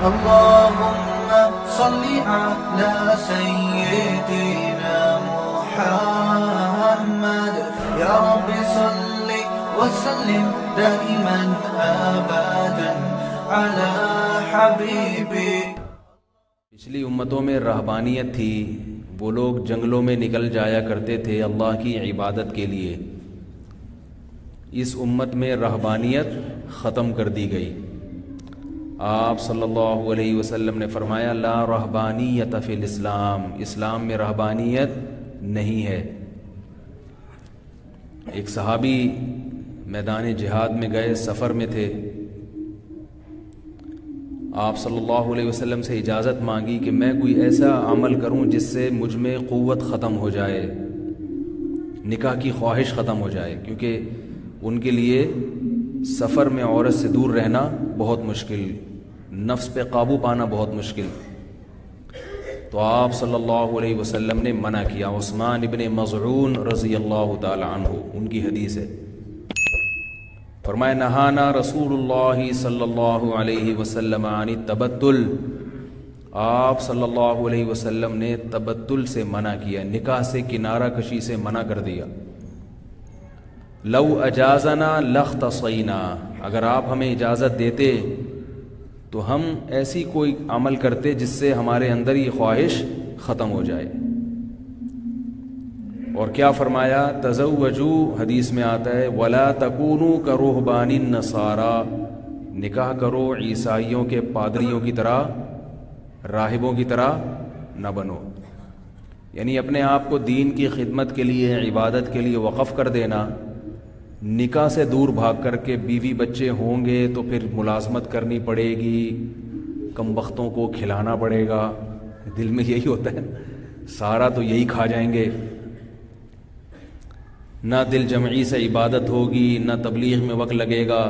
اللهم صل على سيدنا محمد يا رب صل وسلم دائما ابدا على حبيبي. پچھلی امتوں میں رہبانیت تھی، وہ لوگ جنگلوں میں نکل جایا کرتے تھے اللہ کی عبادت کے لیے. اس امت میں رہبانیت ختم کر دی گئی. آپ صلی اللہ علیہ وسلم نے فرمایا لا رہبانیت فی الاسلام، اسلام میں رہبانیت نہیں ہے. ایک صحابی میدان جہاد میں گئے، سفر میں تھے. آپ صلی اللہ علیہ وسلم سے اجازت مانگی کہ میں کوئی ایسا عمل کروں جس سے مجھ میں قوت ختم ہو جائے، نکاح کی خواہش ختم ہو جائے، کیونکہ ان کے لیے سفر میں عورت سے دور رہنا بہت مشکل، نفس پہ قابو پانا بہت مشکل. تو آپ صلی اللہ علیہ وسلم نے منع کیا. عثمان ابن مظعون رضی اللہ تعالی عنہ، ان کی حدیث ہے، فرمایا نہانا رسول اللہ صلی اللہ علیہ وسلم عن التبتل. آپ صلی اللہ علیہ وسلم نے تبتل سے منع کیا، نکاح سے کنارہ کشی سے منع کر دیا. لو اجازنا لاختصینا، اگر آپ ہمیں اجازت دیتے تو ہم ایسی کوئی عمل کرتے جس سے ہمارے اندر یہ خواہش ختم ہو جائے. اور کیا فرمایا تزوجوا، حدیث میں آتا ہے ولا تکونوا کرہبان النصارى، نکاح کرو عیسائیوں کے پادریوں کی طرح، راہبوں کی طرح نہ بنو. یعنی اپنے آپ کو دین کی خدمت کے لیے، عبادت کے لیے وقف کر دینا. نکاح سے دور بھاگ کر کے بیوی بچے ہوں گے تو پھر ملازمت کرنی پڑے گی، کم بختوں کو کھلانا پڑے گا. دل میں یہی ہوتا ہے، سارا تو یہی کھا جائیں گے. نہ دل جمعی سے عبادت ہوگی، نہ تبلیغ میں وقت لگے گا،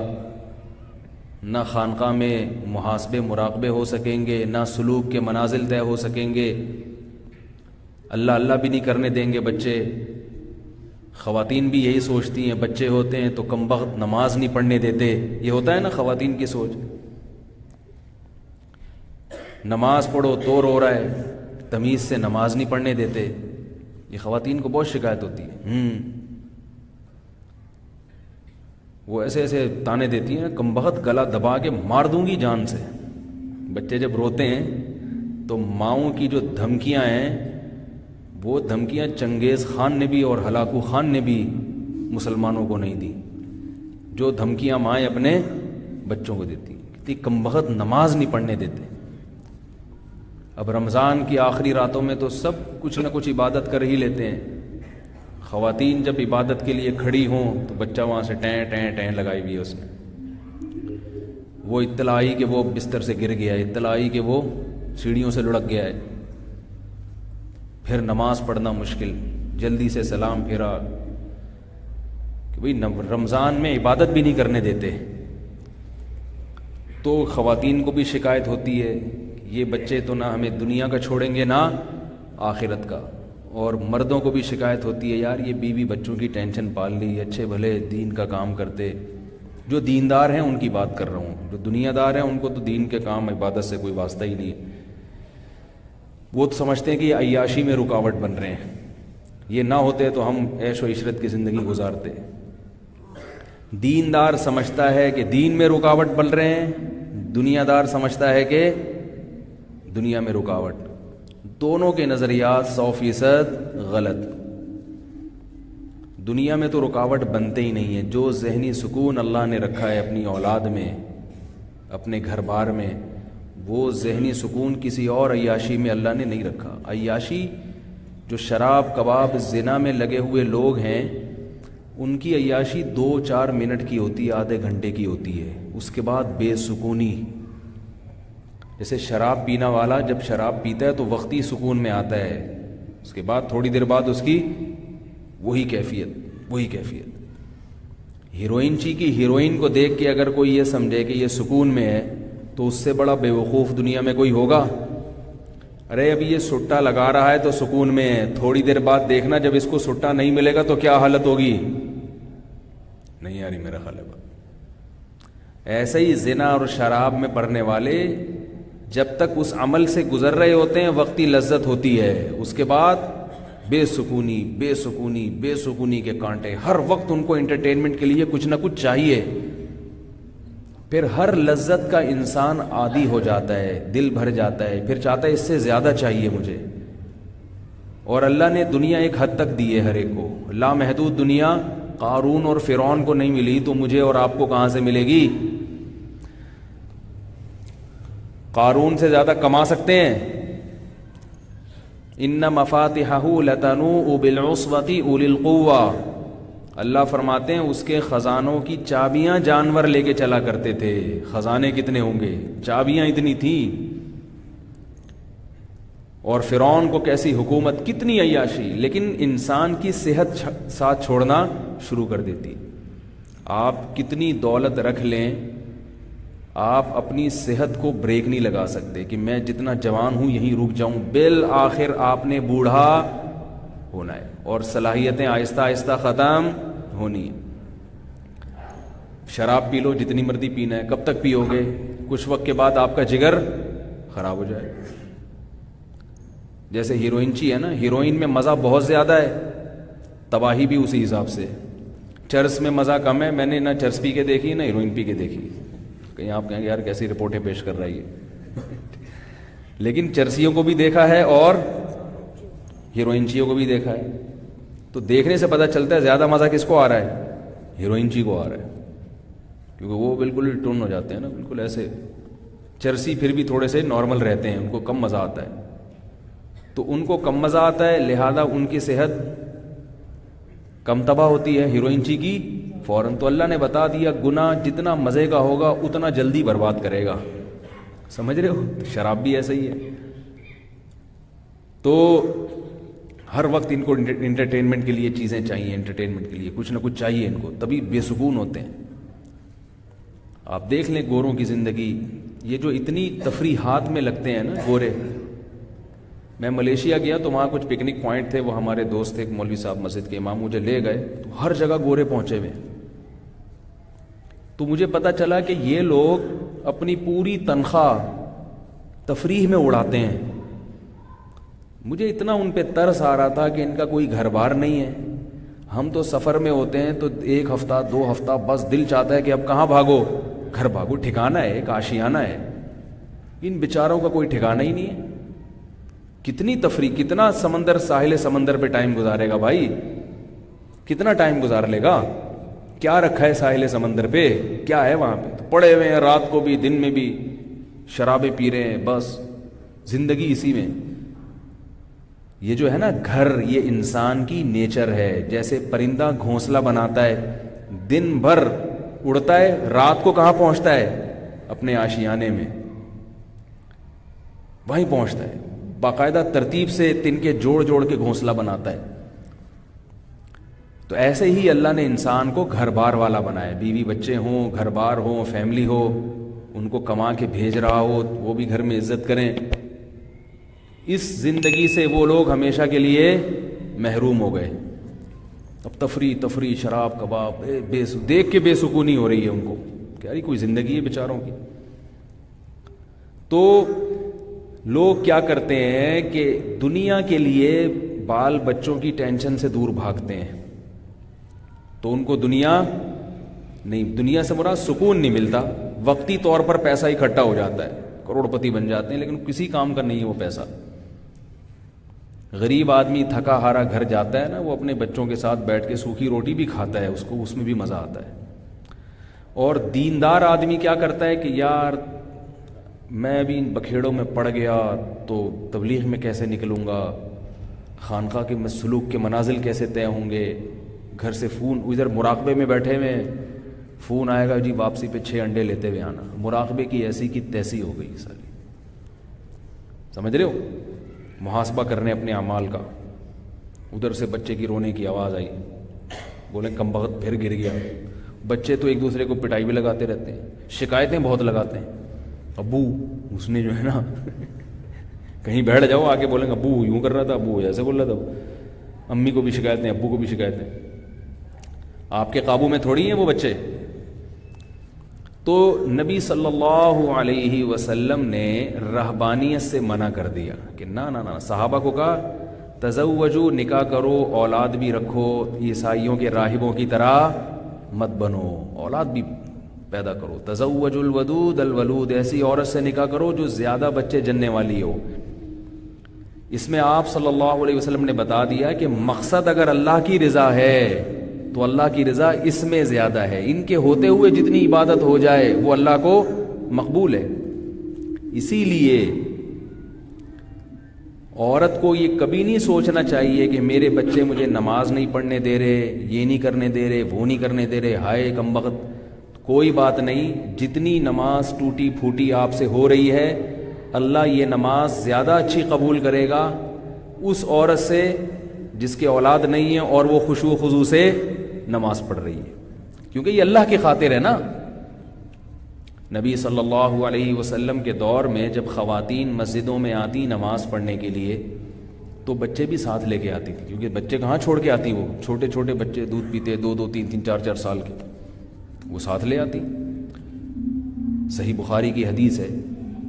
نہ خانقاہ میں محاسبے مراقبے ہو سکیں گے، نہ سلوک کے منازل طے ہو سکیں گے. اللہ اللہ بھی نہیں کرنے دیں گے بچے. خواتین بھی یہی سوچتی ہیں، بچے ہوتے ہیں تو کم وقت نماز نہیں پڑھنے دیتے. یہ ہوتا ہے نا خواتین کی سوچ، نماز پڑھو تو رو رہا ہے، تمیز سے نماز نہیں پڑھنے دیتے. یہ خواتین کو بہت شکایت ہوتی ہے. وہ ایسے ایسے تانے دیتی ہیں، کم بخت گلا دبا کے مار دوں گی جان سے. بچے جب روتے ہیں تو ماؤں کی جو دھمکیاں ہیں، وہ دھمکیاں چنگیز خان نے بھی اور ہلاکو خان نے بھی مسلمانوں کو نہیں دی. جو دھمکیاں مائیں اپنے بچوں کو دیتی ہیں، کتنی کم بخت نماز نہیں پڑھنے دیتے. اب رمضان کی آخری راتوں میں تو سب کچھ نہ کچھ عبادت کر ہی لیتے ہیں. خواتین جب عبادت کے لیے کھڑی ہوں تو بچہ وہاں سے ٹیں ٹیں ٹیں لگائی ہوئی ہے اس نے. وہ اطلاع آئی کہ وہ بستر سے گر گیا ہے، اطلاع آئی کہ وہ سیڑھیوں سے لڑک گیا ہے. پھر نماز پڑھنا مشکل، جلدی سے سلام پھیرا کہ بھئی رمضان میں عبادت بھی نہیں کرنے دیتے. تو خواتین کو بھی شکایت ہوتی ہے، یہ بچے تو نہ ہمیں دنیا کا چھوڑیں گے نہ آخرت کا. اور مردوں کو بھی شکایت ہوتی ہے، یار یہ بیوی بچوں کی ٹینشن پال لی، اچھے بھلے دین کا کام کرتے. جو دیندار ہیں ان کی بات کر رہا ہوں، جو دنیا دار ہیں ان کو تو دین کے کام عبادت سے کوئی واسطہ ہی نہیں ہے. وہ تو سمجھتے ہیں کہ یہ عیاشی میں رکاوٹ بن رہے ہیں، یہ نہ ہوتے تو ہم عیش و عشرت کی زندگی گزارتے. دیندار سمجھتا ہے کہ دین میں رکاوٹ بن رہے ہیں، دنیا دار سمجھتا ہے کہ دنیا میں رکاوٹ. دونوں کے نظریات 100% غلط. دنیا میں تو رکاوٹ بنتے ہی نہیں ہے. جو ذہنی سکون اللہ نے رکھا ہے اپنی اولاد میں، اپنے گھر بار میں، وہ ذہنی سکون کسی اور عیاشی میں اللہ نے نہیں رکھا. عیاشی جو شراب کباب زنا میں لگے ہوئے لوگ ہیں، ان کی عیاشی 2-4 منٹ کی ہوتی ہے، آدھے گھنٹے کی ہوتی ہے. اس کے بعد بے سکونی. جیسے شراب پینا والا جب شراب پیتا ہے تو وقتی سکون میں آتا ہے، اس کے بعد تھوڑی دیر بعد اس کی وہی کیفیت. ہیروئن کی ہیروئن کو دیکھ کے اگر کوئی یہ سمجھے کہ یہ سکون میں ہے تو اس سے بڑا بے وقوف دنیا میں کوئی ہوگا؟ ارے ابھی یہ سٹا لگا رہا ہے تو سکون میں ہے، تھوڑی دیر بعد دیکھنا جب اس کو سٹا نہیں ملے گا تو کیا حالت ہوگی. نہیں آ رہی میرا خیال ہے. ایسے ہی زنا اور شراب میں پڑنے والے جب تک اس عمل سے گزر رہے ہوتے ہیں وقتی لذت ہوتی ہے، اس کے بعد بے سکونی بے سکونی بے سکونی کے کانٹے، ہر وقت ان کو انٹرٹینمنٹ کے لیے کچھ نہ کچھ چاہیے. پھر ہر لذت کا انسان عادی ہو جاتا ہے، دل بھر جاتا ہے، پھر چاہتا ہے اس سے زیادہ چاہیے مجھے. اور اللہ نے دنیا ایک حد تک دی ہے ہر ایک کو، لامحدود دنیا. قارون اور فرعون کو نہیں ملی تو مجھے اور آپ کو کہاں سے ملے گی؟ قارون سے زیادہ کما سکتے ہیں. ان مفاتحہ لتنوء بالعصبۃ اولی القوہ، اللہ فرماتے ہیں اس کے خزانوں کی چابیاں جانور لے کے چلا کرتے تھے. خزانے کتنے ہوں گے، چابیاں اتنی تھیں. اور فرعون کو کیسی حکومت، کتنی عیاشی، لیکن انسان کی صحت ساتھ چھوڑنا شروع کر دیتی. آپ کتنی دولت رکھ لیں، آپ اپنی صحت کو بریک نہیں لگا سکتے کہ میں جتنا جوان ہوں یہیں رک جاؤں. بالآخر آپ نے بوڑھا ہونا ہے اور صلاحیتیں آہستہ آہستہ ختم ہونی ہیں. شراب پی لو جتنی مرضی پینا ہے، کب تک پیو گے؟ کچھ وقت کے بعد آپ کا جگر خراب ہو جائے. جیسے ہیروئنچی ہے نا، ہیروئن میں مزہ بہت زیادہ ہے، تباہی بھی اسی حساب سے. چرس میں مزہ کم ہے، میں نے نہ چرس پی کے دیکھی نہ ہیروئن پی کے دیکھی. کہیں آپ کہیں گے یار کیسی رپورٹیں پیش کر رہی ہے. لیکن چرسیوں کو بھی دیکھا ہے اور ہیروئنچیوں کو بھی دیکھا ہے. تو دیکھنے سے پتہ چلتا ہے زیادہ مزہ کس کو آ رہا ہے؟ ہیروئنچی کو آ رہا ہے، کیونکہ وہ بالکل ٹون ہو جاتے ہیں نا، بالکل ایسے. چرسی پھر بھی تھوڑے سے نارمل رہتے ہیں، ان کو کم مزہ آتا ہے. تو ان کو کم مزہ آتا ہے، لہذا ان کی صحت کم تباہ ہوتی ہے، ہیروئنچی کی فوراً. تو اللہ نے بتا دیا گناہ جتنا مزے کا ہوگا اتنا جلدی برباد کرے گا. سمجھ رہے ہو؟ شراب بھی ایسا ہی ہے. تو ہر وقت ان کو انٹرٹینمنٹ کے لیے چیزیں چاہیے، انٹرٹینمنٹ کے لیے کچھ نہ کچھ چاہیے ان کو، تبھی بے سکون ہوتے ہیں. آپ دیکھ لیں گوروں کی زندگی، یہ جو اتنی تفریحات میں لگتے ہیں نا گورے. میں ملیشیا گیا تو وہاں کچھ پکنک پوائنٹ تھے، وہ ہمارے دوست تھے مولوی صاحب مسجد کے امام، مجھے لے گئے تو ہر جگہ گورے پہنچے ہوئے. تو مجھے پتا چلا کہ یہ لوگ اپنی پوری تنخواہ تفریح میں اڑاتے ہیں. مجھے اتنا ان پہ ترس آ رہا تھا کہ ان کا کوئی گھر بار نہیں ہے. ہم تو سفر میں ہوتے ہیں تو ایک ہفتہ 2 ہفتہ بس دل چاہتا ہے کہ اب کہاں بھاگو، گھر بھاگو. ٹھکانہ ہے، ایک آشیانہ ہے. ان بیچاروں کا کوئی ٹھکانہ ہی نہیں ہے. کتنی تفریح، کتنا سمندر، ساحل سمندر پہ ٹائم گزارے گا بھائی؟ کتنا ٹائم گزار لے گا؟ کیا رکھا ہے ساحل سمندر پہ؟ کیا ہے وہاں پہ؟ تو پڑے ہوئے ہیں رات کو بھی دن میں بھی، شرابیں پی رہے ہیں، بس زندگی اسی میں. یہ جو ہے نا گھر، یہ انسان کی نیچر ہے. جیسے پرندہ گھونسلہ بناتا ہے، دن بھر اڑتا ہے، رات کو کہاں پہنچتا ہے؟ اپنے آشیانے میں وہیں پہنچتا ہے. باقاعدہ ترتیب سے تنکے جوڑ جوڑ کے گھونسلہ بناتا ہے. تو ایسے ہی اللہ نے انسان کو گھر بار والا بنایا. بیوی بچے ہوں، گھر بار ہوں، فیملی ہو، ان کو کما کے بھیج رہا ہو، وہ بھی گھر میں عزت کریں. اس زندگی سے وہ لوگ ہمیشہ کے لیے محروم ہو گئے. اب تفریح شراب کباب دیکھ کے بے سکونی ہو رہی ہے ان کو کہ یار کوئی زندگی ہے بیچاروں کی. تو لوگ کیا کرتے ہیں کہ دنیا کے لیے بال بچوں کی ٹینشن سے دور بھاگتے ہیں. تو ان کو دنیا نہیں، دنیا سے مراد سکون نہیں ملتا. وقتی طور پر پیسہ اکٹھا ہو جاتا ہے، کروڑ پتی بن جاتے ہیں، لیکن کسی کام کا نہیں ہے وہ پیسہ. غریب آدمی تھکا ہارا گھر جاتا ہے نا، وہ اپنے بچوں کے ساتھ بیٹھ کے سوکھی روٹی بھی کھاتا ہے، اس کو اس میں بھی مزہ آتا ہے. اور دیندار آدمی کیا کرتا ہے کہ یار میں بھی ان بکھیڑوں میں پڑ گیا تو تبلیغ میں کیسے نکلوں گا، خانقاہ کے سلوک کے منازل کیسے طے ہوں گے. گھر سے فون، ادھر مراقبے میں بیٹھے ہوئے فون آئے گا جی واپسی پہ 6 انڈے لیتے ہوئے آنا. مراقبے کی ایسی کی تیسی ہو گئی ساری. سمجھ رہے ہو؟ محاسبہ کرنے اپنے اعمال کا. ادھر سے بچے کی رونے کی آواز آئی، بولے کم بخت پھر گر گیا. بچے تو ایک دوسرے کو پٹائی بھی لگاتے رہتے ہیں، شکایتیں بہت لگاتے ہیں. ابو اس نے جو ہے نا کہیں بیٹھ جاؤ آگے بولیں گے ابو یوں کر رہا تھا، ابو ایسے بول رہا تھا. امی کو بھی شکایتیں، ابو کو بھی شکایتیں. آپ کے قابو میں تھوڑی ہیں وہ بچے. تو نبی صلی اللہ علیہ وسلم نے رہبانیت سے منع کر دیا کہ نہ نہ نہ، صحابہ کو کہا تزوجو، نکاح کرو، اولاد بھی رکھو، عیسائیوں کے راہبوں کی طرح مت بنو، اولاد بھی پیدا کرو، تزوج الودود الولود، ایسی عورت سے نکاح کرو جو زیادہ بچے جننے والی ہو۔ اس میں آپ صلی اللہ علیہ وسلم نے بتا دیا کہ مقصد اگر اللہ کی رضا ہے تو اللہ کی رضا اس میں زیادہ ہے، ان کے ہوتے ہوئے جتنی عبادت ہو جائے وہ اللہ کو مقبول ہے۔ اسی لیے عورت کو یہ کبھی نہیں سوچنا چاہیے کہ میرے بچے مجھے نماز نہیں پڑھنے دے رہے، یہ نہیں کرنے دے رہے، وہ نہیں کرنے دے رہے، ہائے کم بخت۔ کوئی بات نہیں، جتنی نماز ٹوٹی پھوٹی آپ سے ہو رہی ہے، اللہ یہ نماز زیادہ اچھی قبول کرے گا اس عورت سے جس کے اولاد نہیں ہے اور وہ خشوع و خضوع سے نماز پڑھ رہی ہے، کیونکہ یہ اللہ کی خاطر ہے نا۔ نبی صلی اللہ علیہ وسلم کے دور میں جب خواتین مسجدوں میں آتی نماز پڑھنے کے لیے تو بچے بھی ساتھ لے کے آتی تھی، کیونکہ بچے کہاں چھوڑ کے آتی، وہ چھوٹے چھوٹے بچے دودھ پیتے، 2 3 3 4 سال کے، وہ ساتھ لے آتی۔ صحیح بخاری کی حدیث ہے،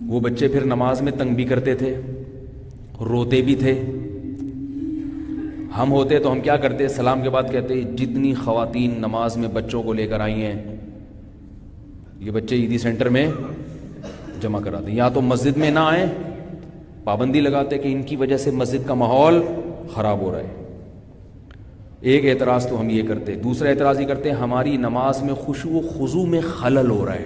وہ بچے پھر نماز میں تنگ بھی کرتے تھے، روتے بھی تھے۔ ہم ہوتے تو ہم کیا کرتے، سلام کے بعد کہتے جتنی خواتین نماز میں بچوں کو لے کر آئی ہیں یہ بچے عیدی سینٹر میں جمع کرا دیں، یا تو مسجد میں نہ آئیں، پابندی لگاتے کہ ان کی وجہ سے مسجد کا ماحول خراب ہو رہا ہے۔ ایک اعتراض تو ہم یہ کرتے، دوسرا اعتراض یہ کرتے ہماری نماز میں خشوع و خضوع میں خلل ہو رہا ہے۔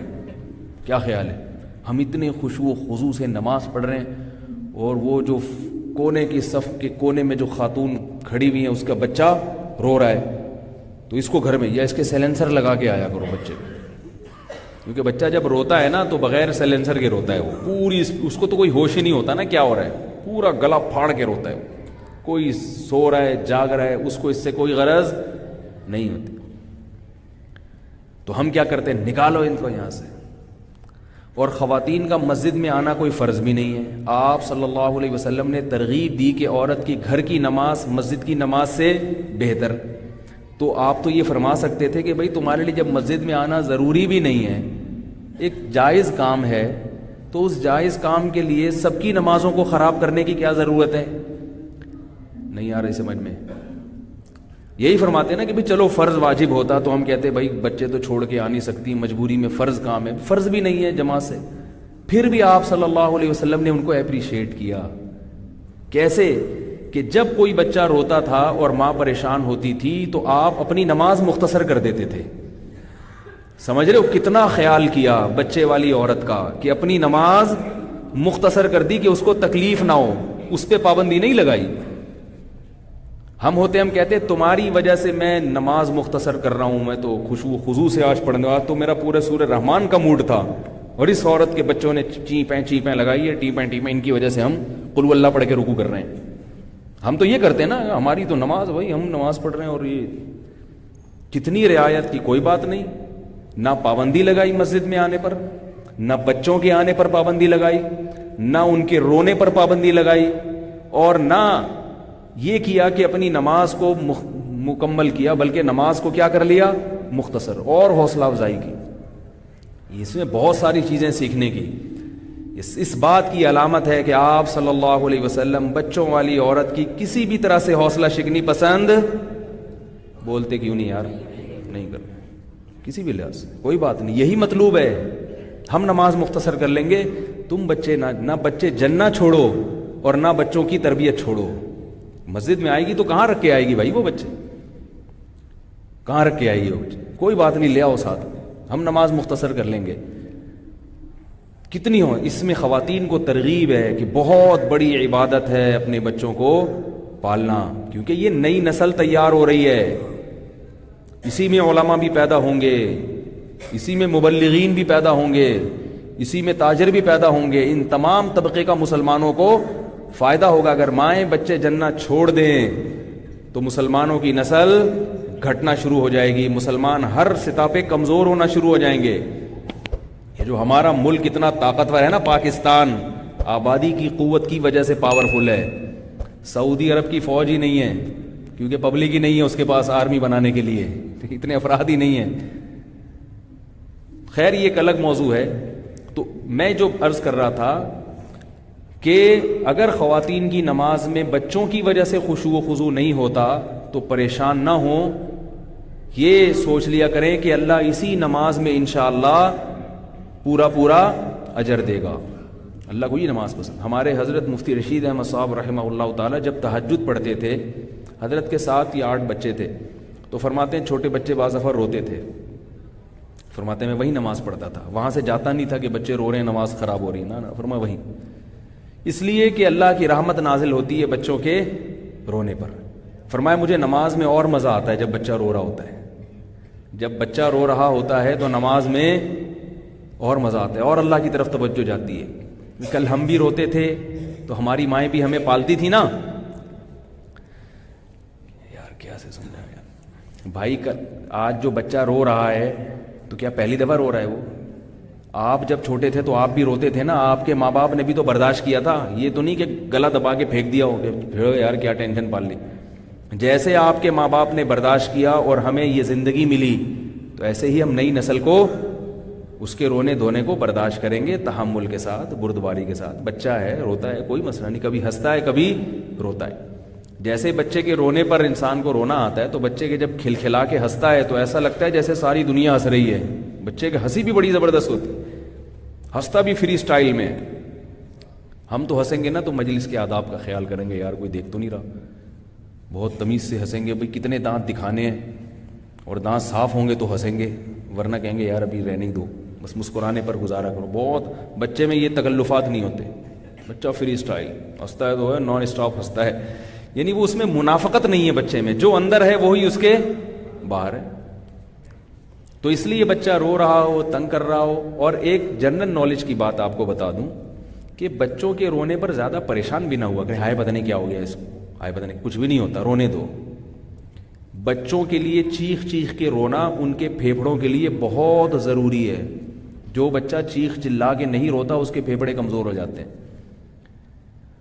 کیا خیال ہے، ہم اتنے خشوع و خضوع سے نماز پڑھ رہے ہیں اور وہ جو کونے کی صف کے کونے میں جو خاتون کھڑی ہوئی ہیں اس کا بچہ رو رہا ہے، تو اس کو گھر میں یا اس کے سیلنسر لگا کے آیا کرو بچے کو، کیونکہ بچہ جب روتا ہے نا تو بغیر سیلنسر کے روتا ہے، وہ پوری اس کو تو کوئی ہوش ہی نہیں ہوتا نا کیا ہو رہا ہے، پورا گلا پھاڑ کے روتا ہے، کوئی سو رہا ہے جاگ رہا ہے، اس کو اس سے کوئی غرض نہیں ہوتی۔ تو ہم کیا کرتے ہیں، نکالو ان کو یہاں سے۔ اور خواتین کا مسجد میں آنا کوئی فرض بھی نہیں ہے، آپ صلی اللہ علیہ وسلم نے ترغیب دی کہ عورت کی گھر کی نماز مسجد کی نماز سے بہتر۔ تو آپ تو یہ فرما سکتے تھے کہ بھائی تمہارے لیے جب مسجد میں آنا ضروری بھی نہیں ہے، ایک جائز کام ہے، تو اس جائز کام کے لیے سب کی نمازوں کو خراب کرنے کی کیا ضرورت ہے؟ نہیں آ رہی سمجھ میں؟ یہی فرماتے ہیں نا کہ بھائی چلو فرض واجب ہوتا تو ہم کہتے بھائی بچے تو چھوڑ کے آ نہیں سکتی، مجبوری میں فرض کام ہے، فرض بھی نہیں ہے جماعت سے، پھر بھی آپ صلی اللہ علیہ وسلم نے ان کو اپریشیٹ کیا۔ کیسے کہ جب کوئی بچہ روتا تھا اور ماں پریشان ہوتی تھی تو آپ اپنی نماز مختصر کر دیتے تھے۔ سمجھ رہے ہو کتنا خیال کیا بچے والی عورت کا کہ اپنی نماز مختصر کر دی کہ اس کو تکلیف نہ ہو، اس پہ پابندی نہیں لگائی۔ ہم ہوتے ہم کہتے تمہاری وجہ سے میں نماز مختصر کر رہا ہوں، میں تو خشوع و خضوع سے آج پڑھنے والا، تو میرا پورے سورہ رحمان کا موڈ تھا، اور اس عورت کے بچوں نے چیپیں لگائی ہے، ٹیپیں، ان کی وجہ سے ہم قل ہو اللہ پڑھ کے رکوع کر رہے ہیں۔ ہم تو یہ کرتے ہیں نا، ہماری تو نماز، بھائی ہم نماز پڑھ رہے ہیں اور یہ کتنی رعایت کی، کوئی بات نہیں، نہ پابندی لگائی مسجد میں آنے پر، نہ بچوں کے آنے پر پابندی لگائی، نہ ان کے رونے پر پابندی لگائی، اور نہ یہ کیا کہ اپنی نماز کو مکمل کیا، بلکہ نماز کو کیا کر لیا، مختصر، اور حوصلہ افزائی کی۔ اس میں بہت ساری چیزیں سیکھنے کی۔ اس بات کی علامت ہے کہ آپ صلی اللہ علیہ وسلم بچوں والی عورت کی کسی بھی طرح سے حوصلہ شکنی پسند، بولتے کیوں نہیں یار، نہیں کرتے کسی بھی لحاظ سے، کوئی بات نہیں، یہی مطلوب ہے، ہم نماز مختصر کر لیں گے، تم بچے نہ بچے جننا چھوڑو اور نہ بچوں کی تربیت چھوڑو۔ مسجد میں آئے گی تو کہاں رکھ کے آئے گی بھائی، وہ بچے کہاں رکھ کے آئے گی وہ بچے، کوئی بات نہیں، لے آؤ ساتھ، ہم نماز مختصر کر لیں گے۔ کتنی ہو اس میں خواتین کو ترغیب ہے کہ بہت بڑی عبادت ہے اپنے بچوں کو پالنا، کیونکہ یہ نئی نسل تیار ہو رہی ہے، اسی میں علماء بھی پیدا ہوں گے، اسی میں مبلغین بھی پیدا ہوں گے، اسی میں تاجر بھی پیدا ہوں گے، ان تمام طبقے کا مسلمانوں کو فائدہ ہوگا۔ اگر مائیں بچے جننا چھوڑ دیں تو مسلمانوں کی نسل گھٹنا شروع ہو جائے گی، مسلمان ہر سطح پہ کمزور ہونا شروع ہو جائیں گے۔ یہ جو ہمارا ملک اتنا طاقتور ہے نا، پاکستان آبادی کی قوت کی وجہ سے پاورفل ہے، سعودی عرب کی فوج ہی نہیں ہے، کیونکہ پبلک ہی نہیں ہے اس کے پاس آرمی بنانے کے لیے، اتنے افراد ہی نہیں ہیں۔ خیر یہ ایک الگ موضوع ہے. تو میں جو عرض کر رہا تھا کہ اگر خواتین کی نماز میں بچوں کی وجہ سے خشوع و خضوع نہیں ہوتا تو پریشان نہ ہوں, یہ سوچ لیا کریں کہ اللہ اسی نماز میں انشاءاللہ پورا اجر دے گا. اللہ کو یہ نماز پسند. ہمارے حضرت مفتی رشید احمد صاحب رحمہ اللہ تعالی جب تہجد پڑھتے تھے, حضرت کے 7 یا 8 بچے تھے, تو فرماتے ہیں چھوٹے بچے بعض دفعہ روتے تھے, فرماتے ہیں میں وہیں نماز پڑھتا تھا, وہاں سے جاتا نہیں تھا کہ بچے رو رہے ہیں نماز خراب ہو رہی ہے, نا فرمایا وہیں, اس لیے کہ اللہ کی رحمت نازل ہوتی ہے بچوں کے رونے پر. فرمایا مجھے نماز میں اور مزہ آتا ہے جب بچہ رو رہا ہوتا ہے, جب بچہ رو رہا ہوتا ہے تو نماز میں اور مزہ آتا ہے اور اللہ کی طرف توجہ جاتی ہے. کل ہم بھی روتے تھے تو ہماری مائیں بھی ہمیں پالتی تھی نا یار, کیا سے سمجھا یار بھائی. کل آج جو بچہ رو رہا ہے تو کیا پہلی دفعہ رو رہا ہے وہ؟ آپ جب چھوٹے تھے تو آپ بھی روتے تھے نا, آپ کے ماں باپ نے بھی تو برداشت کیا تھا. یہ تو نہیں کہ گلا دبا کے پھینک دیا ہو کہ پھر یار کیا ٹینشن پال لی. جیسے آپ کے ماں باپ نے برداشت کیا اور ہمیں یہ زندگی ملی, تو ایسے ہی ہم نئی نسل کو اس کے رونے دھونے کو برداشت کریں گے, تحمل کے ساتھ, بردباری کے ساتھ. بچہ ہے روتا ہے کوئی مسئلہ نہیں, کبھی ہنستا ہے کبھی روتا ہے. جیسے بچے کے رونے پر انسان کو رونا آتا ہے, تو بچے کے جب کھلکھلا کے ہنستا ہے تو ایسا لگتا ہے جیسے ساری دنیا ہنس رہی ہے. بچے کی ہنسی بھی بڑی زبردست ہوتی ہے, ہنستا بھی فری سٹائل میں. ہم تو ہنسیں گے نا تو مجلس کے آداب کا خیال کریں گے, یار کوئی دیکھ تو نہیں رہا, بہت تمیز سے ہنسیں گے. بھئی کتنے دانت دکھانے ہیں, اور دانت صاف ہوں گے تو ہنسیں گے, ورنہ کہیں گے یار ابھی رہنے دو, بس مسکرانے پر گزارا کرو. بہت بچے میں یہ تکلفات نہیں ہوتے, بچہ فری سٹائل ہنستا ہے تو ہے, نان اسٹاپ ہنستا ہے. یعنی وہ اس میں منافقت نہیں ہے بچے میں, جو اندر ہے وہی اس کے باہر ہے. تو اس لیے بچہ رو رہا ہو, تنگ کر رہا ہو. اور ایک جنرل نالج کی بات آپ کو بتا دوں کہ بچوں کے رونے پر زیادہ پریشان بھی نہ ہوا کہ ہائے پتہ نہیں کیا ہو گیا اس کو, ہائے پتہ نہیں, کچھ بھی نہیں ہوتا, رونے دو. بچوں کے لیے چیخ کے رونا ان کے پھیپھڑوں کے لیے بہت ضروری ہے. جو بچہ چیخ چلا کے نہیں روتا اس کے پھیپھڑے کمزور ہو جاتے ہیں.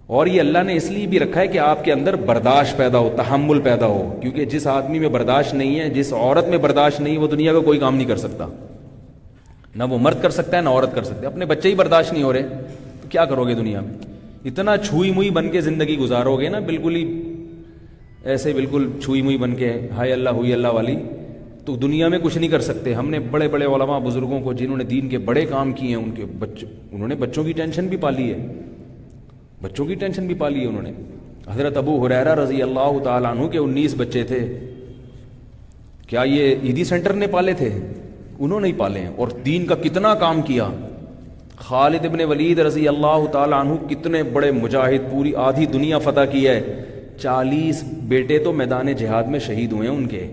اور یہ اللہ نے اس لیے بھی رکھا ہے کہ آپ کے اندر برداشت پیدا ہو, تحمل پیدا ہو. کیونکہ جس آدمی میں برداشت نہیں ہے, جس عورت میں برداشت نہیں ہے, وہ دنیا کا کوئی کام نہیں کر سکتا. نہ وہ مرد کر سکتا ہے نہ عورت کر سکتا ہے. اپنے بچے ہی برداشت نہیں ہو رہے تو کیا کرو گے دنیا میں؟ اتنا چھوئی موئی بن کے زندگی گزارو گے نا, بالکل ہی ایسے بالکل چھوئی موئی بن کے ہائے اللہ ہوئی اللہ والی, تو دنیا میں کچھ نہیں کر سکتے. ہم نے بڑے بڑے علماء بزرگوں کو جنہوں نے دین کے بڑے کام کیے ہیں, ان کے بچوں, انہوں نے بچوں کی ٹینشن بھی پالی ہے, بچوں کی ٹینشن بھی پالی ہے انہوں نے. حضرت ابو ہریرہ رضی اللہ تعالیٰ عنہ کے 19 بچے تھے. کیا یہ عیدی سینٹر نے پالے تھے؟ انہوں نے ہی پالے ہیں. اور دین کا کتنا کام کیا. خالد ابن ولید رضی اللہ تعالیٰ عنہ کتنے بڑے مجاہد, پوری آدھی دنیا فتح کی ہے. 40 بیٹے تو میدان جہاد میں شہید ہوئے ہیں ان کے.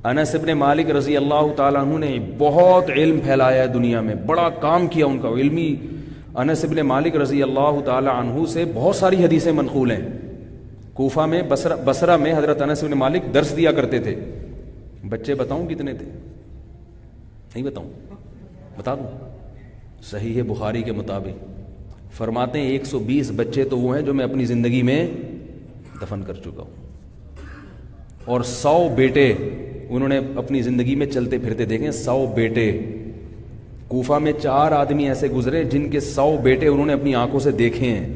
انس ابن مالک رضی اللہ تعالیٰ عنہ نے بہت علم پھیلایا ہے دنیا میں, بڑا کام کیا ان کا علمی. انس ابن مالک رضی اللہ تعالیٰ عنہ سے بہت ساری حدیثیں منقول ہیں. کوفہ میں, بصرہ میں حضرت انس ابن مالک درس دیا کرتے تھے. بچے بتاؤں کتنے تھے؟ نہیں بتاؤں؟ بتا دوں. صحیح بخاری کے مطابق فرماتے ہیں 120 بچے تو وہ ہیں جو میں اپنی زندگی میں دفن کر چکا ہوں, اور 100 بیٹے انہوں نے اپنی زندگی میں چلتے پھرتے دیکھیں. 100 بیٹے. کوفہ میں 4 آدمی ایسے گزرے جن کے 100 بیٹے انہوں نے اپنی آنکھوں سے دیکھے ہیں.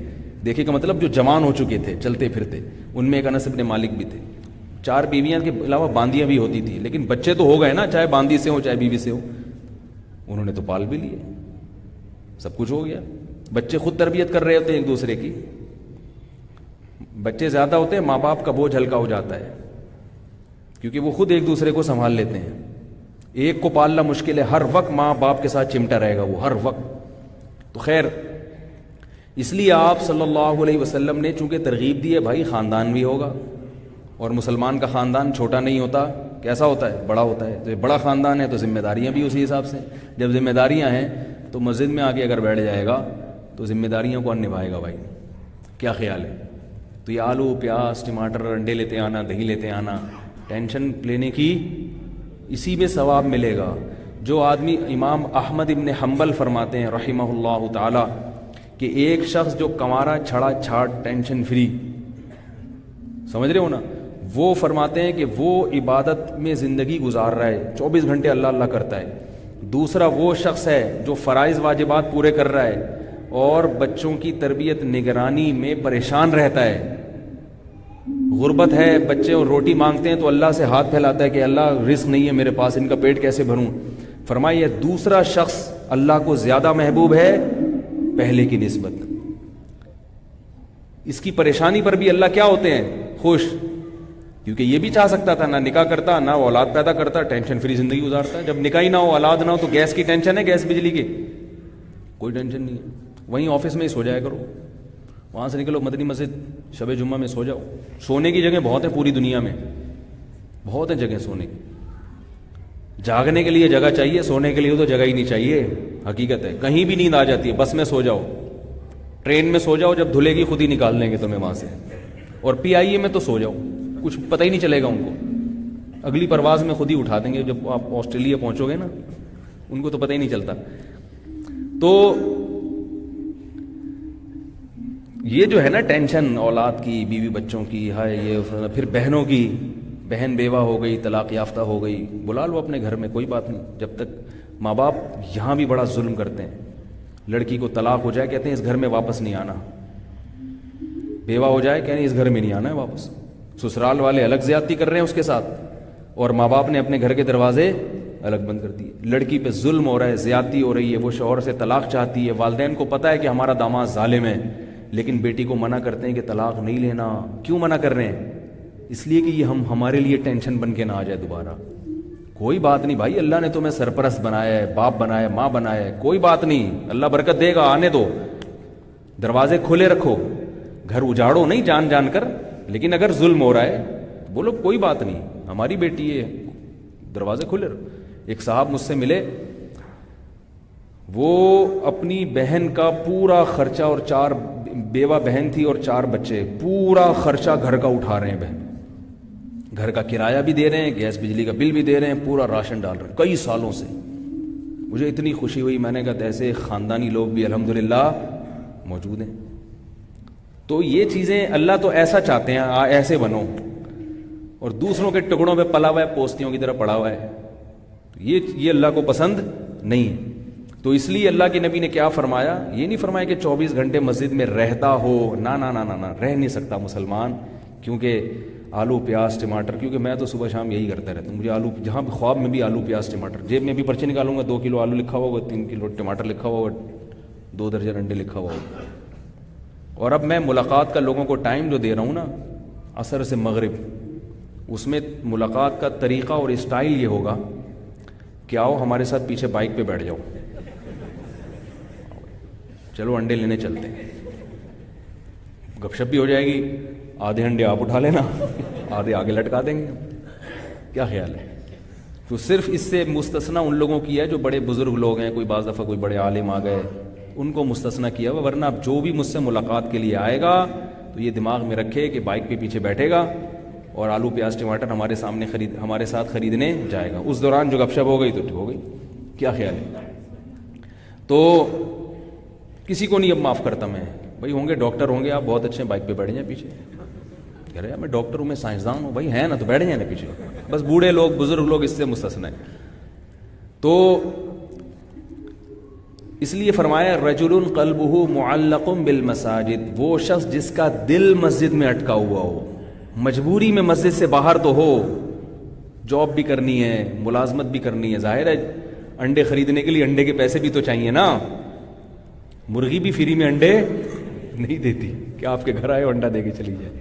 دیکھے کا مطلب جو جوان ہو چکے تھے چلتے پھرتے. ان میں ایک انس ابن مالک بھی تھے. 4 بیویاں کے علاوہ باندیاں بھی ہوتی تھی, لیکن بچے تو ہو گئے نا, چاہے باندی سے ہو چاہے بیوی سے ہو. انہوں نے تو پال بھی لیے, سب کچھ ہو گیا. بچے خود تربیت کر رہے ہوتے ہیں ایک دوسرے کی. بچے زیادہ ہوتے ہیں, ماں باپ کا بوجھ ہلکا ہو جاتا ہے, کیونکہ وہ خود ایک دوسرے کو سنبھال لیتے ہیں. ایک کو پالنا مشکل ہے, ہر وقت ماں باپ کے ساتھ چمٹا رہے گا وہ, ہر وقت. تو خیر, اس لیے آپ صلی اللہ علیہ وسلم نے چونکہ ترغیب دی ہے, بھائی خاندان بھی ہوگا, اور مسلمان کا خاندان چھوٹا نہیں ہوتا, کیسا ہوتا ہے؟ بڑا ہوتا ہے. تو یہ بڑا خاندان ہے تو ذمہ داریاں بھی اسی حساب سے. جب ذمہ داریاں ہیں تو مسجد میں آ کے اگر بیٹھ جائے گا تو ذمہ داریوں کون نبھائے گا بھائی؟ کیا خیال ہے؟ تو یہ آلو پیاز ٹماٹر انڈے لیتے آنا, دہی لیتے آنا, ٹینشن لینے کی, اسی میں ثواب ملے گا. جو آدمی, امام احمد ابن حنبل فرماتے ہیں رحمہ اللہ تعالی کہ ایک شخص جو کمارا چھڑا چھاٹ ٹینشن فری, سمجھ رہے ہو نا, وہ فرماتے ہیں کہ وہ عبادت میں زندگی گزار رہا ہے, 24 گھنٹے اللہ اللہ کرتا ہے, دوسرا وہ شخص ہے جو فرائض واجبات پورے کر رہا ہے اور بچوں کی تربیت نگرانی میں پریشان رہتا ہے. غربت ہے, بچے اور روٹی مانگتے ہیں تو اللہ سے ہاتھ پھیلاتا ہے کہ اللہ رزق نہیں ہے میرے پاس, ان کا پیٹ کیسے بھروں. فرمائیے دوسرا شخص اللہ کو زیادہ محبوب ہے پہلے کی نسبت. اس کی پریشانی پر بھی اللہ کیا ہوتے ہیں؟ خوش. کیونکہ یہ بھی چاہ سکتا تھا نہ نکاح کرتا نہ وہ اولاد پیدا کرتا, ٹینشن فری زندگی گزارتا. جب نکاح ہی نہ ہو اولاد نہ ہو تو گیس کی ٹینشن ہے, گیس بجلی کی کوئی ٹینشن نہیں ہے. وہیں آفس میں ہی سو جایا کرو, وہاں سے نکلو مدنی مسجد شب جمعہ میں سو جاؤ. سونے کی جگہ بہت ہے پوری دنیا میں, بہت ہے جگہ سونے کی. جاگنے کے لیے جگہ چاہیے, سونے کے لیے تو جگہ ہی نہیں چاہیے. حقیقت ہے, کہیں بھی نیند آ جاتی ہے, بس میں سو جاؤ, ٹرین میں سو جاؤ, جب دھلے گی خود ہی نکال لیں گے تمہیں وہاں سے. اور PIA میں تو سو جاؤ, کچھ پتہ ہی نہیں چلے گا ان کو. اگلی پرواز میں خود ہی اٹھا دیں گے. جب آپ آسٹریلیا پہنچو گے نا, ان کو تو پتہ ہی نہیں چلتا. تو یہ جو ہے نا ٹینشن اولاد کی, بیوی بچوں کی, ہائے یہ, پھر بہنوں کی, بہن بیوہ ہو گئی, طلاق یافتہ ہو گئی, بلا لو اپنے گھر میں, کوئی بات نہیں. جب تک ماں باپ یہاں بھی بڑا ظلم کرتے ہیں. لڑکی کو طلاق ہو جائے کہتے ہیں اس گھر میں واپس نہیں آنا, بیوہ ہو جائے کہتے ہیں اس گھر میں نہیں آنا ہے واپس. سسرال والے الگ زیادتی کر رہے ہیں اس کے ساتھ, اور ماں باپ نے اپنے گھر کے دروازے الگ بند کر دیے. لڑکی پہ ظلم ہو رہا ہے, زیادتی ہو رہی ہے, وہ شوہر سے طلاق چاہتی ہے. والدین کو پتہ ہے کہ ہمارا داماد ظالم ہے, لیکن بیٹی کو منع کرتے ہیں کہ طلاق نہیں لینا. کیوں منع کر رہے ہیں؟ اس لیے کہ یہ ہمارے لیے ٹینشن بن کے نہ آ جائے دوبارہ. کوئی بات نہیں بھائی, اللہ نے تمہیں سرپرست بنایا ہے, باپ بنایا ہے, ماں بنایا ہے, کوئی بات نہیں, اللہ برکت دے گا, آنے دو. دروازے کھلے رکھو, گھر اجاڑو نہیں جان جان کر. لیکن اگر ظلم ہو رہا ہے بولو کوئی بات نہیں, ہماری بیٹی ہے, دروازے کھلے رکھو. ایک صاحب مجھ سے ملے, وہ اپنی بہن کا پورا خرچہ, اور 4 بیوہ بہن تھی اور 4 بچے, پورا خرچہ گھر کا اٹھا رہے ہیں. بہن گھر کا کرایہ بھی دے رہے ہیں, گیس بجلی کا بل بھی دے رہے ہیں, پورا راشن ڈال رہے ہیں کئی سالوں سے. مجھے اتنی خوشی ہوئی, میں نے کہا ایسے خاندانی لوگ بھی الحمدللہ موجود ہیں. تو یہ چیزیں اللہ تو ایسا چاہتے ہیں, ایسے بنو. اور دوسروں کے ٹکڑوں پہ پلا ہوا ہے, پوستیوں کی طرح پڑا ہوا ہے, یہ اللہ کو پسند نہیں ہے. تو اس لیے اللہ کے نبی نے کیا فرمایا؟ یہ نہیں فرمایا کہ 24 گھنٹے مسجد میں رہتا ہو, نہ نہ نہ نہ, رہ نہیں سکتا مسلمان. کیونکہ آلو پیاز ٹماٹر, کیونکہ میں تو صبح شام یہی کرتا رہتا ہوں. مجھے آلو, جہاں بھی خواب میں بھی آلو پیاز ٹماٹر, جیب میں بھی پرچی نکالوں گا 2 کلو آلو لکھا ہوا ہوگا, 3 کلو ٹماٹر لکھا ہوا ہوگا, 2 درجن انڈے لکھا ہوا ہوگا. اور اب میں ملاقات کا لوگوں کو ٹائم جو دے رہا ہوں نا, عصر سے مغرب, اس میں ملاقات کا طریقہ اور اسٹائل یہ ہوگا کہ آؤ ہمارے ساتھ پیچھے بائک پہ بیٹھ جاؤ, چلو انڈے لینے چلتے ہیں, گپ شپ بھی ہو جائے گی, آدھے انڈے آپ اٹھا لینا, آدھے آگے لٹکا دیں گے. کیا خیال ہے؟ تو صرف اس سے مستثنا ان لوگوں کی ہے جو بڑے بزرگ لوگ ہیں, کوئی بعض دفعہ کوئی بڑے عالم آ گئے, ان کو مستثنا کیا ہوا. ورنہ اب جو بھی مجھ سے ملاقات کے لیے آئے گا تو یہ دماغ میں رکھے کہ بائک پہ پیچھے بیٹھے گا اور آلو پیاز ٹماٹر ہمارے ساتھ خریدنے جائے گا. اس دوران جو گپ شپ ہو گئی تو ہو گئی. کیا خیال ہے؟ تو کسی کو نہیں اب معاف کرتا میں. بھائی ہوں گے ڈاکٹر ہوں گے آپ بہت اچھے, بائک پہ بیٹھ جائیں پیچھے. کہہ رہے میں ڈاکٹر ہوں, میں سائنسدان ہوں. بھائی ہے نا تو بیٹھ جائیں نا پیچھے. بس بوڑھے لوگ بزرگ لوگ اس سے مستثنا ہیں. تو اس لیے فرمایا رجل قلبہ معلق بالمساجد, وہ شخص جس کا دل مسجد میں اٹکا ہوا ہو, مجبوری میں مسجد سے باہر تو ہو, جاب بھی کرنی ہے, ملازمت بھی کرنی ہے. ظاہر ہے انڈے خریدنے کے لیے انڈے کے پیسے بھی تو چاہیے نا. مرغی بھی فری میں انڈے نہیں دیتی کہ آپ کے گھر آئے انڈا دے کے چلی جائے.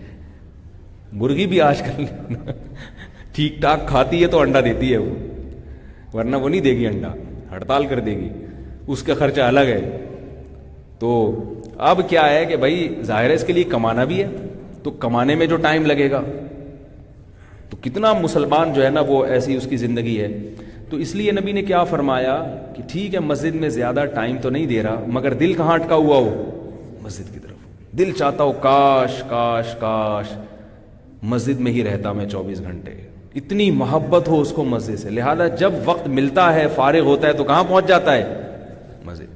مرغی بھی آج کل ٹھیک ٹھاک کھاتی ہے تو انڈا دیتی ہے وہ, ورنہ وہ نہیں دے گی انڈا, ہڑتال کر دے گی, اس کا خرچہ الگ ہے. تو اب کیا ہے کہ بھائی ظاہر ہے اس کے لیے کمانا بھی ہے, تو کمانے میں جو ٹائم لگے گا, تو کتنا مسلمان جو ہے نا وہ ایسی اس کی زندگی ہے. تو اس لیے نبی نے کیا فرمایا کہ ٹھیک ہے مسجد میں زیادہ ٹائم تو نہیں دے رہا, مگر دل کہاں اٹکا ہوا ہو؟ مسجد کی طرف. دل چاہتا ہو کاش کاش کاش مسجد میں ہی رہتا میں 24 گھنٹے. اتنی محبت ہو اس کو مسجد سے, لہذا جب وقت ملتا ہے, فارغ ہوتا ہے, تو کہاں پہنچ جاتا ہے؟ مسجد.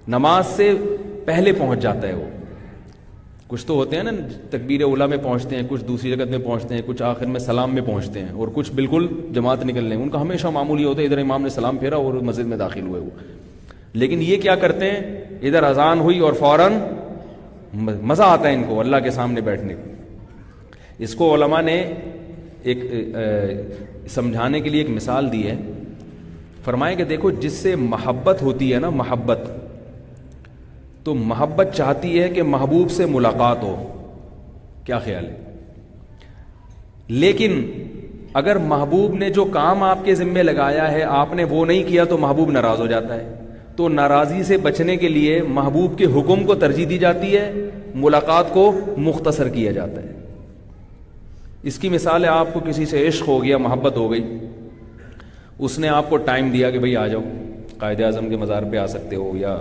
نماز سے پہلے پہنچ جاتا ہے وہ. کچھ تو ہوتے ہیں نا تکبیر اولیٰ میں پہنچتے ہیں، کچھ دوسری رکعت میں پہنچتے ہیں، کچھ آخر میں سلام میں پہنچتے ہیں، اور کچھ بالکل جماعت نکلنے ان کا ہمیشہ معمولی ہوتا ہے ادھر امام نے سلام پھیرا اور مسجد میں داخل ہوئے وہ. لیکن یہ کیا کرتے ہیں، ادھر اذان ہوئی اور فوراً مزہ آتا ہے ان کو اللہ کے سامنے بیٹھنے کو. اس کو علماء نے ایک سمجھانے کے لیے ایک مثال دی ہے. فرمائے کہ دیکھو جس سے محبت ہوتی ہے نا، محبت، تو محبت چاہتی ہے کہ محبوب سے ملاقات ہو. کیا خیال ہے؟ لیکن اگر محبوب نے جو کام آپ کے ذمے لگایا ہے آپ نے وہ نہیں کیا تو محبوب ناراض ہو جاتا ہے. تو ناراضی سے بچنے کے لیے محبوب کے حکم کو ترجیح دی جاتی ہے، ملاقات کو مختصر کیا جاتا ہے. اس کی مثال ہے، آپ کو کسی سے عشق ہو گیا، محبت ہو گئی، اس نے آپ کو ٹائم دیا کہ بھئی آ جاؤ، قائد اعظم کے مزار پہ آ سکتے ہو، یا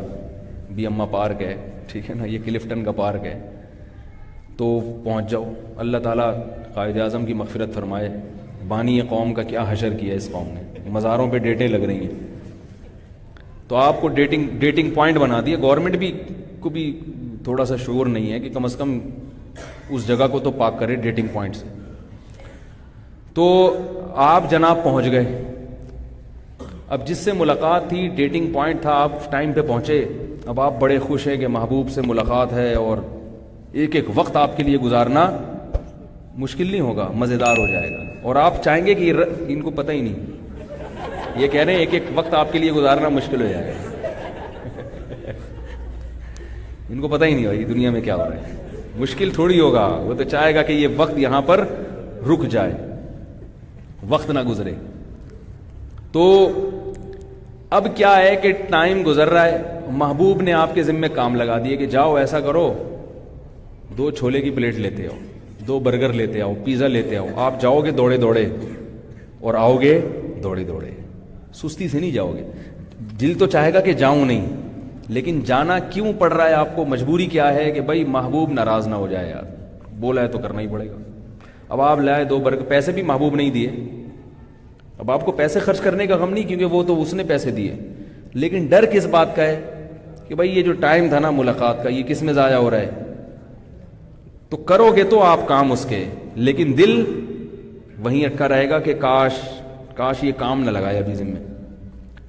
بی اما پارک ہے، ٹھیک ہے نا، یہ کلفٹن کا پارک ہے، تو پہنچ جاؤ. اللہ تعالیٰ قائد اعظم کی مغفرت فرمائے، بانی قوم کا کیا حشر کیا اس قوم نے، مزاروں پہ ڈیٹیں لگ رہی ہیں. تو آپ کو ڈیٹنگ پوائنٹ بنا دیا. گورنمنٹ کو بھی تھوڑا سا شعور نہیں ہے کہ کم از کم اس جگہ کو تو پاک کرے ڈیٹنگ پوائنٹ سے. تو آپ جناب پہنچ گئے. اب جس سے ملاقات تھی، ڈیٹنگ پوائنٹ تھا، آپ ٹائم پہ پہنچے. اب آپ بڑے خوش ہیں کہ محبوب سے ملاقات ہے اور ایک ایک وقت آپ کے لیے گزارنا مشکل نہیں ہوگا، مزیدار ہو جائے گا. اور آپ چاہیں گے کہ ان کو پتہ ہی نہیں، یہ کہہ رہے ہیں ایک ایک وقت آپ کے لیے گزارنا مشکل ہو جائے گا. ان کو پتہ ہی نہیں ہوگا یہ دنیا میں کیا ہو رہا ہے. مشکل تھوڑی ہوگا، وہ تو چاہے گا کہ یہ وقت یہاں پر رک جائے، وقت نہ گزرے. تو اب کیا ہے کہ ٹائم گزر رہا ہے، محبوب نے آپ کے ذمے کام لگا دیے کہ جاؤ ایسا کرو، 2 چھولے کی پلیٹ لیتے آؤ، 2 برگر لیتے آؤ، پیزا لیتے آؤ. آپ جاؤ گے دوڑے دوڑے اور آؤ گے دوڑے دوڑے، سستی سے نہیں جاؤ گے. دل تو چاہے گا کہ جاؤں نہیں، لیکن جانا کیوں پڑ رہا ہے آپ کو، مجبوری کیا ہے کہ بھائی محبوب ناراض نہ ہو جائے، یار بولا ہے تو کرنا ہی پڑے گا. اب آپ لائے 2 برگر، پیسے بھی محبوب نہیں دیے. اب آپ کو پیسے خرچ کرنے کا غم نہیں، کیونکہ وہ تو اس نے پیسے دیے، لیکن ڈر کس بات کا ہے کہ بھائی یہ جو ٹائم تھا نا ملاقات کا، یہ کس میں ضائع ہو رہا ہے. تو کرو گے تو آپ کام اس کے، لیکن دل وہیں اٹکا رہے گا کہ کاش یہ کام نہ لگایا ابھی ذمہ.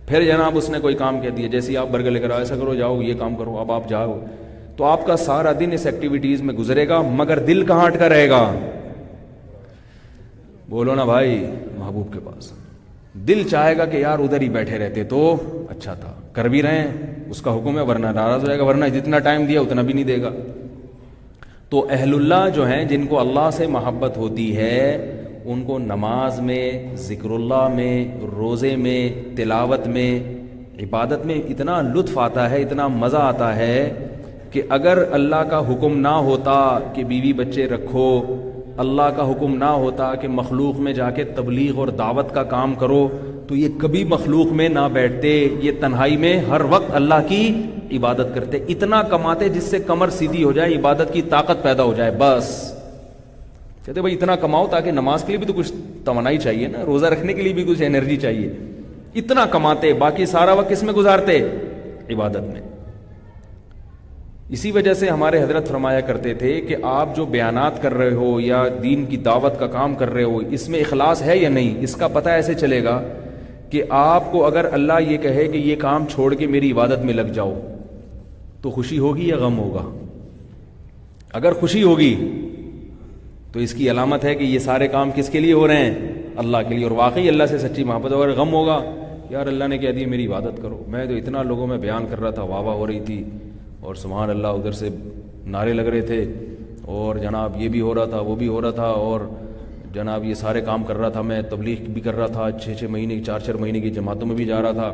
پھر جناب اس نے کوئی کام کہہ دیا، جیسے آپ برگر لے کر آؤ، ایسا کرو، جاؤ یہ کام کرو. اب آپ جاؤ تو آپ کا سارا دن اس ایکٹیویٹیز میں گزرے گا، مگر دل کہاں اٹکا رہے گا؟ بولو نا بھائی، محبوب کے پاس. دل چاہے گا کہ یار ادھر ہی بیٹھے رہتے تو اچھا تھا. کر بھی رہے ہیں، اس کا حکم ہے، ورنہ ناراض ہو جائے گا، ورنہ جتنا ٹائم دیا اتنا بھی نہیں دے گا. تو اہل اللہ جو ہیں، جن کو اللہ سے محبت ہوتی ہے، ان کو نماز میں، ذکر اللہ میں، روزے میں، تلاوت میں، عبادت میں اتنا لطف آتا ہے، اتنا مزہ آتا ہے کہ اگر اللہ کا حکم نہ ہوتا کہ بیوی بچے رکھو، اللہ کا حکم نہ ہوتا کہ مخلوق میں جا کے تبلیغ اور دعوت کا کام کرو، تو یہ کبھی مخلوق میں نہ بیٹھتے، یہ تنہائی میں ہر وقت اللہ کی عبادت کرتے. اتنا کماتے جس سے کمر سیدھی ہو جائے، عبادت کی طاقت پیدا ہو جائے. بس کہتے بھائی اتنا کماؤ تاکہ نماز کے لیے بھی تو کچھ توانائی چاہیے نا، روزہ رکھنے کے لیے بھی کچھ انرجی چاہیے. اتنا کماتے، باقی سارا وقت کس میں گزارتے؟ عبادت میں. اسی وجہ سے ہمارے حضرت فرمایا کرتے تھے کہ آپ جو بیانات کر رہے ہو یا دین کی دعوت کا کام کر رہے ہو، اس میں اخلاص ہے یا نہیں، اس کا پتہ ایسے چلے گا کہ آپ کو اگر اللہ یہ کہے کہ یہ کام چھوڑ کے میری عبادت میں لگ جاؤ تو خوشی ہوگی یا غم ہوگا. اگر خوشی ہوگی تو اس کی علامت ہے کہ یہ سارے کام کس کے لیے ہو رہے ہیں؟ اللہ کے لیے، اور واقعی اللہ سے سچی محبت. اگر غم ہوگا، یار اللہ نے کہہ دیا میری عبادت کرو، میں تو اتنا لوگوں میں بیان کر رہا تھا، واہ واہ ہو رہی تھی، اور سبحان اللہ ادھر سے نعرے لگ رہے تھے، اور جناب یہ بھی ہو رہا تھا، وہ بھی ہو رہا تھا، اور جناب یہ سارے کام کر رہا تھا، میں تبلیغ بھی کر رہا تھا، 6 مہینے 4 مہینے کی جماعتوں میں بھی جا رہا تھا،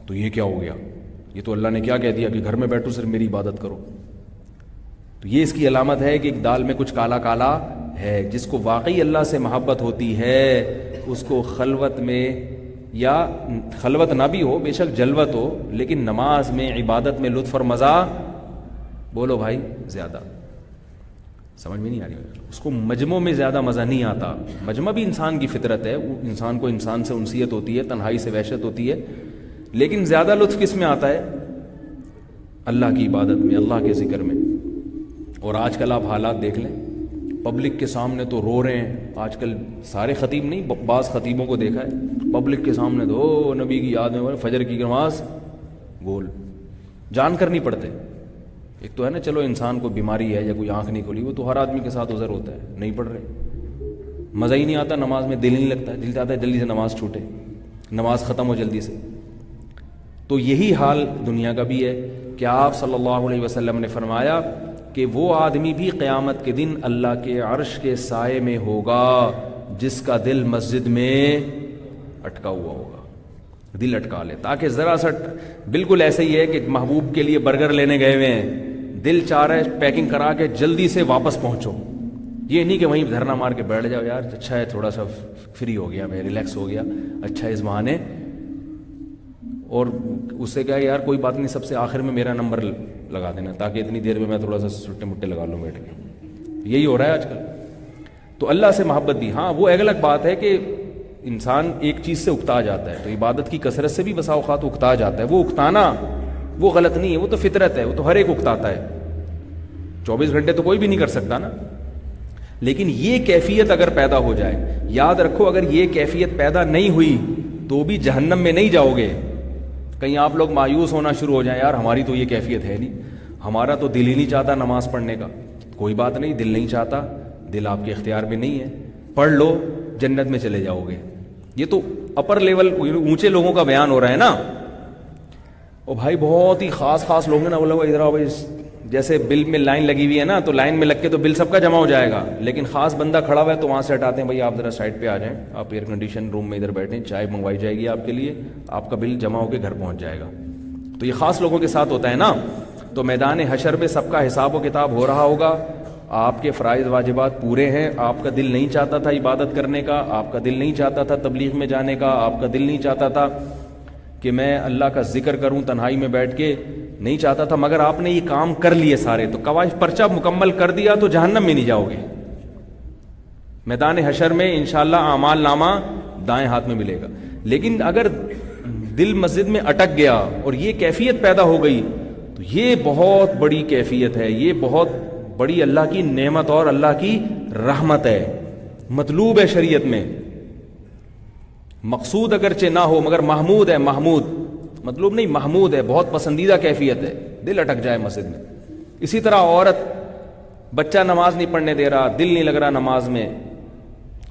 تو یہ کیا ہو گیا؟ یہ تو اللہ نے کیا کہہ دیا کہ گھر میں بیٹھو صرف میری عبادت کرو. تو یہ اس کی علامت ہے کہ ایک دال میں کچھ کالا کالا ہے. جس کو واقعی اللہ سے محبت ہوتی ہے، اس کو خلوت میں، یا خلوت نہ بھی ہو، بے شک جلوت ہو، لیکن نماز میں، عبادت میں لطف اور مزہ، بولو بھائی، زیادہ. سمجھ میں نہیں آ رہی؟ اس کو مجمع میں زیادہ مزہ نہیں آتا. مجمع بھی انسان کی فطرت ہے، انسان کو انسان سے انسیت ہوتی ہے، تنہائی سے وحشت ہوتی ہے، لیکن زیادہ لطف کس میں آتا ہے؟ اللہ کی عبادت میں، اللہ کے ذکر میں. اور آج کل آپ حالات دیکھ لیں، پبلک کے سامنے تو رو رہے ہیں. آج کل سارے خطیب نہیں، بعض خطیبوں کو دیکھا ہے پبلک کے سامنے تو او نبی کی یاد میں فجر کی نماز گول جان کر نہیں پڑھتے. ایک تو ہے نا چلو انسان کو بیماری ہے یا کوئی آنکھ نہیں کھلی، وہ تو ہر آدمی کے ساتھ عذر ہوتا ہے، نہیں پڑھ رہے، مزہ ہی نہیں آتا نماز میں، دل نہیں لگتا، دل چاہتا ہے جلدی سے نماز چھوٹے، نماز ختم ہو جلدی سے. تو یہی حال دنیا کا بھی ہے کہ آپ صلی اللہ علیہ وسلم نے فرمایا کہ وہ آدمی بھی قیامت کے دن اللہ کے عرش کے سائے میں ہوگا جس کا دل مسجد میں اٹکا ہوا ہوگا. دل اٹکا لے، تاکہ ذرا سا بالکل ایسے ہی ہے کہ محبوب کے لیے برگر لینے گئے ہوئے ہیں، دل چاہ رہا ہے پیکنگ کرا کے جلدی سے واپس پہنچو. یہ نہیں کہ وہیں دھرنا مار کے بیٹھ جاؤ، یار اچھا ہے تھوڑا سا فری ہو گیا میں، ریلیکس ہو گیا، اچھا اس بہانے، اور اس سے کیا یار کوئی بات نہیں سب سے آخر میں میرا نمبر لگا دینا تاکہ اتنی دیر میں تھوڑا سا سٹے مٹے لگا لوں بیٹھ کے. یہی ہو رہا ہے آج کل. تو اللہ سے محبت بھی، ہاں وہ ایک الگ بات ہے کہ انسان ایک چیز سے اکتا جاتا ہے، تو عبادت کی کثرت سے بھی بسا اوقات اکتا جاتا ہے. وہ اکتانا وہ غلط نہیں ہے، وہ تو فطرت ہے، وہ تو ہر ایک اکتاتا ہے، 24 گھنٹے تو کوئی بھی نہیں کر سکتا نا. لیکن یہ کیفیت اگر پیدا ہو جائے، یاد رکھو اگر یہ کیفیت پیدا نہیں ہوئی تو بھی جہنم میں نہیں جاؤ گے. کہیں آپ لوگ مایوس ہونا شروع ہو جائیں، یار ہماری تو یہ کیفیت ہے نہیں، ہمارا تو دل ہی نہیں چاہتا نماز پڑھنے کا. کوئی بات نہیں، دل نہیں چاہتا، دل آپ کے اختیار میں نہیں ہے، پڑھ لو جنت میں چلے جاؤ گے. یہ تو اپر لیول اونچے لوگوں کا بیان ہو رہا ہے نا. اور بھائی بہت ہی خاص لوگ ہیں نا، وہ لوگ ادھر آؤ، جیسے بل میں لائن لگی ہوئی ہے نا، تو لائن میں لگ کے تو بل سب کا جمع ہو جائے گا، لیکن خاص بندہ کھڑا ہوا ہے تو وہاں سے ہٹاتے ہیں، بھائی آپ ذرا سائڈ پہ آ جائیں، آپ ایئر کنڈیشن روم میں ادھر بیٹھیں، چائے منگوائی جائے گی آپ کے لیے، آپ کا بل جمع ہو کے گھر پہنچ جائے گا. تو یہ خاص لوگوں کے ساتھ ہوتا ہے نا. تو میدان حشر میں سب کا حساب و کتاب ہو رہا ہوگا، آپ کے فرائض واجبات پورے ہیں، آپ کا دل نہیں چاہتا تھا عبادت کرنے کا، آپ کا دل نہیں چاہتا تھا تبلیغ میں جانے کا، آپ کا دل نہیں چاہتا تھا کہ میں اللہ کا ذکر کروں تنہائی میں بیٹھ کے، نہیں چاہتا تھا، مگر آپ نے یہ کام کر لیے سارے، تو قواعد پرچہ مکمل کر دیا تو جہنم میں نہیں جاؤ گے. میدان حشر میں انشاءاللہ اعمال نامہ دائیں ہاتھ میں ملے گا. لیکن اگر دل مسجد میں اٹک گیا اور یہ کیفیت پیدا ہو گئی تو یہ بہت بڑی کیفیت ہے، یہ بہت بڑی اللہ کی نعمت اور اللہ کی رحمت ہے، مطلوب ہے شریعت میں. مقصود اگرچہ نہ ہو مگر محمود ہے، محمود مطلوب نہیں، محمود ہے، بہت پسندیدہ کیفیت ہے، دل اٹک جائے مسجد میں. اسی طرح عورت، بچہ نماز نہیں پڑھنے دے رہا، دل نہیں لگ رہا نماز میں،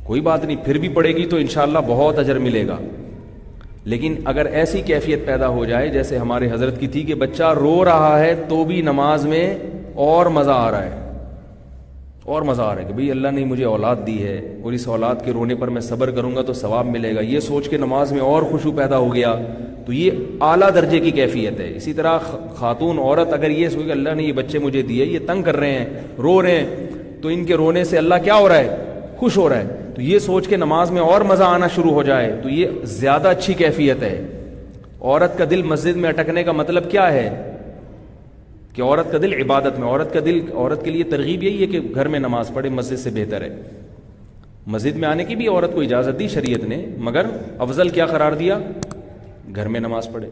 کوئی بات نہیں، پھر بھی پڑھے گی تو انشاءاللہ بہت اجر ملے گا. لیکن اگر ایسی کیفیت پیدا ہو جائے جیسے ہمارے حضرت کی تھی کہ بچہ رو رہا ہے تو بھی نماز میں اور مزہ آ رہا ہے، اور مزہ آ رہا ہے کہ بھئی اللہ نے مجھے اولاد دی ہے اور اس اولاد کے رونے پر میں صبر کروں گا تو ثواب ملے گا، یہ سوچ کے نماز میں اور خشوع پیدا ہو گیا، تو یہ اعلیٰ درجے کی کیفیت ہے. اسی طرح خاتون عورت اگر یہ سوچے کہ اللہ نے یہ بچے مجھے دیے، یہ تنگ کر رہے ہیں، رو رہے ہیں، تو ان کے رونے سے اللہ کیا ہو رہا ہے؟ خوش ہو رہا ہے، تو یہ سوچ کے نماز میں اور مزہ آنا شروع ہو جائے تو یہ زیادہ اچھی کیفیت ہے. عورت کا دل مسجد میں اٹکنے کا مطلب کیا ہے؟ کہ عورت کا دل عبادت میں، عورت کے لیے ترغیب یہی ہے کہ گھر میں نماز پڑھے، مسجد سے بہتر ہے. مسجد میں آنے کی بھی عورت کو اجازت دی شریعت نے، مگر افضل کیا قرار دیا؟ گھر میں نماز پڑھے.